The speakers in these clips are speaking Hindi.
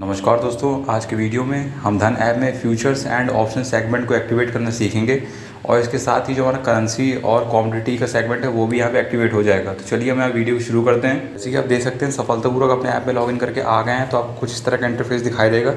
नमस्कार दोस्तों, आज के वीडियो में हम धन ऐप में फ्यूचर्स एंड ऑप्शन सेगमेंट को एक्टिवेट करना सीखेंगे और इसके साथ ही जो हमारा करेंसी और कमोडिटी का सेगमेंट है वो भी यहाँ पे एक्टिवेट हो जाएगा। तो चलिए हम यहाँ वीडियो शुरू करते हैं। जैसे कि आप देख सकते हैं सफलतापूर्वक अपने ऐप में लॉगिन करके आ गए हैं, तो आपको कुछ इस तरह का इंटरफेस दिखाई देगा।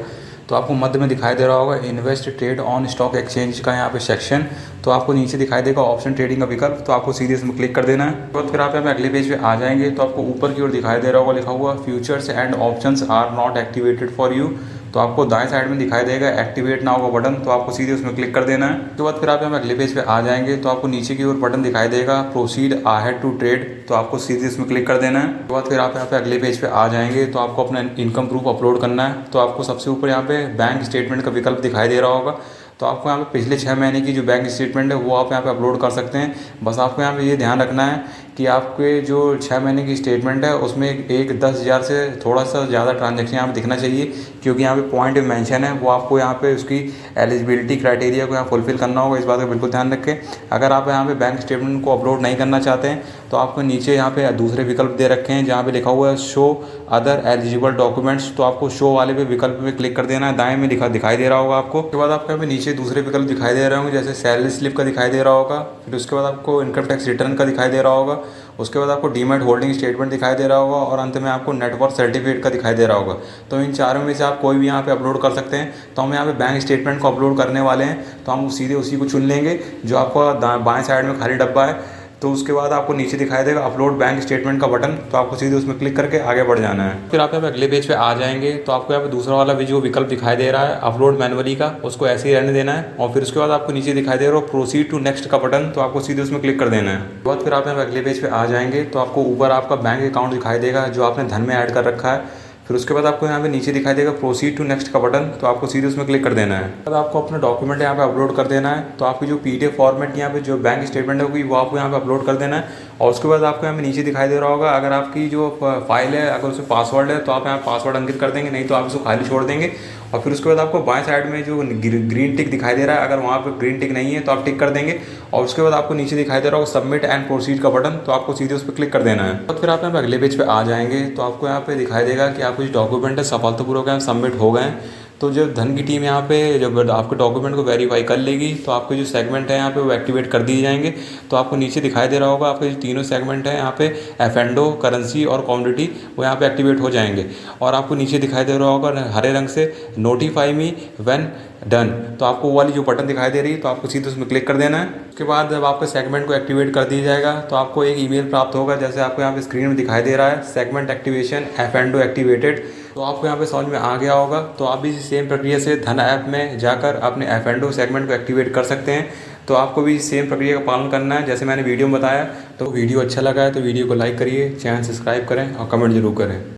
तो आपको मध्य में दिखाई दे रहा होगा invest trade on stock exchange का यहाँ पे सेक्शन। तो आपको नीचे दिखाई देगा ऑप्शन ट्रेडिंग का विकल्प, तो आपको सीधे इसमें क्लिक कर देना है। तो फिर आप यहाँ पे अगले पेज पे आ जाएंगे तो आपको ऊपर की ओर दिखाई दे रहा होगा लिखा हुआ futures and options are not activated for you. तो आपको दाएं साइड में दिखाई देगा एक्टिवेट नाउ का बटन, तो आपको सीधे उसमें क्लिक कर देना है। उसके बाद फिर आप यहाँ अगले पेज पे आ जाएंगे तो आपको नीचे की ओर बटन दिखाई देगा प्रोसीड अहेड टू ट्रेड, तो आपको सीधे इसमें क्लिक कर देना है। उसके बाद फिर आप यहाँ पे अगले पेज पे आ जाएंगे तो आपको अपना इनकम प्रूफ अपलोड करना है। तो आपको सबसे ऊपर यहाँ पे बैंक स्टेटमेंट का विकल्प दिखाई दे रहा होगा। तो आपको यहाँ पे पिछले 6 महीने की जो बैंक स्टेटमेंट है वो आप यहाँ पे अपलोड कर सकते हैं। बस आपको यहाँ पे ये ध्यान रखना है कि आपके जो 6 महीने की स्टेटमेंट है उसमें एक 10,000 से थोड़ा सा ज़्यादा ट्रांजैक्शन यहाँ पे दिखना चाहिए, क्योंकि यहाँ पे पॉइंट मेंशन है वो आपको यहाँ पे उसकी एलिजिबिलिटी क्राइटेरिया को यहाँ फुलफिल करना होगा। इस बात का बिल्कुल ध्यान रखें। अगर आप यहाँ पे बैंक स्टेटमेंट को अपलोड नहीं करना चाहते हैं तो आपको नीचे यहाँ पे दूसरे विकल्प दे रखे हैं जहाँ पे लिखा हुआ है शो अदर एलिजिबल डॉक्यूमेंट्स। तो आपको शो वाले पे विकल्प में क्लिक कर देना है, दाएं में दिखाई दे रहा होगा आपको। उसके बाद आपको यहाँ पे नीचे दूसरे विकल्प दिखाई दे रहे होंगे, जैसे सैलरी स्लिप का दिखाई दे रहा होगा, फिर उसके बाद आपको इनकम टैक्स रिटर्न का दिखाई दे रहा होगा, उसके बाद आपको डीमैट होल्डिंग स्टेटमेंट दिखाई दे रहा होगा और अंत में आपको नेटवर्क सर्टिफिकेट का दिखाई दे रहा होगा। तो इन चारों में से आप कोई भी यहाँ पे अपलोड कर सकते हैं। तो हम यहाँ पे बैंक स्टेटमेंट को अपलोड करने वाले हैं, तो हम सीधे उसी को चुन लेंगे जो आपको बाएं साइड में खाली डब्बा है। तो उसके बाद आपको नीचे दिखाई देगा अपलोड बैंक स्टेटमेंट का बटन, तो आपको सीधे उसमें क्लिक करके आगे बढ़ जाना है। फिर आप यहाँ पे अगले पेज पे आ जाएंगे तो आपको यहाँ पे दूसरा वाला भी जो विकल्प दिखाई दे रहा है अपलोड मैनुअली का, उसको ऐसे ही रहने देना है। और फिर उसके बाद आपको नीचे दिखाई दे रहा है प्रोसीड टू नेक्स्ट का बटन, तो आपको सीधे उसमें क्लिक कर देना है। उसके बाद फिर आप यहाँ पे अगले पेज पे आ जाएंगे तो आपको ऊपर आपका बैंक अकाउंट दिखाई देगा जो आपने धन में ऐड कर रखा है। फिर उसके बाद आपको यहाँ पे नीचे दिखाई देगा प्रोसीड टू नेक्स्ट का बटन, तो आपको सीधे उसमें क्लिक कर देना है। बाद आपको अपना डॉक्यूमेंट यहाँ पे अपलोड कर देना है। तो आपकी जो पीडीएफ फॉर्मेट यहाँ पे जो बैंक स्टेटमेंट होगी वो आपको यहाँ पे अपलोड कर देना है। और उसके बाद आपको यहाँ पे नीचे दिखाई दे रहा होगा अगर आपकी जो फाइल है अगर उसमें पासवर्ड है तो आप यहाँ पासवर्ड अंकित कर देंगे, नहीं तो आप उसको खाली छोड़ देंगे। और फिर उसके बाद आपको बाएं साइड में जो ग्रीन टिक दिखाई दे रहा है, अगर वहाँ पर ग्रीन टिक नहीं है तो आप टिक कर देंगे। और उसके बाद आपको नीचे दिखाई दे रहा होगा सबमिट एंड प्रोसीड का बटन, तो आपको सीधे उस पर क्लिक कर देना है। और फिर आप यहाँ पे अगले पेज पे आ जाएंगे तो आपको यहाँ पे दिखाई देगा कि आपके जो डॉक्यूमेंट है सफलतापूर्वक सबमिट हो गए हैं। तो जब धन की टीम यहाँ पे जब आपके डॉक्यूमेंट को वेरीफाई कर लेगी तो आपके जो सेगमेंट है यहाँ पे वो एक्टिवेट कर दिए जाएंगे। तो आपको नीचे दिखाई दे रहा होगा आपके जो तीनों सेगमेंट हैं यहाँ पे एफ&ओ, करेंसी और कमोडिटी, वो यहाँ पे एक्टिवेट हो जाएंगे। और आपको नीचे दिखाई दे रहा होगा हरे रंग से नोटिफाई मी व्हेन डन, तो आपको वो वाली जो बटन दिखाई दे रही है तो आपको सीधे उसमें क्लिक कर देना है। उसके बाद जब आपके सेगमेंट को एक्टिवेट कर दिया जाएगा तो आपको एक ईमेल प्राप्त होगा, जैसे आपको यहाँ पे स्क्रीन में दिखाई दे रहा है सेगमेंट एक्टिवेशन एफ&ओ एक्टिवेटेड। तो आपको यहाँ पे समझ में आ गया होगा। तो आप भी सेम प्रक्रिया से धन ऐप में जाकर अपने एफ&ओ सेगमेंट को एक्टिवेट कर सकते हैं। तो आपको भी सेम प्रक्रिया का पालन करना है जैसे मैंने वीडियो में बताया। तो वीडियो अच्छा लगा है तो वीडियो को लाइक करिए, चैनल सब्सक्राइब करें और कमेंट जरूर करें।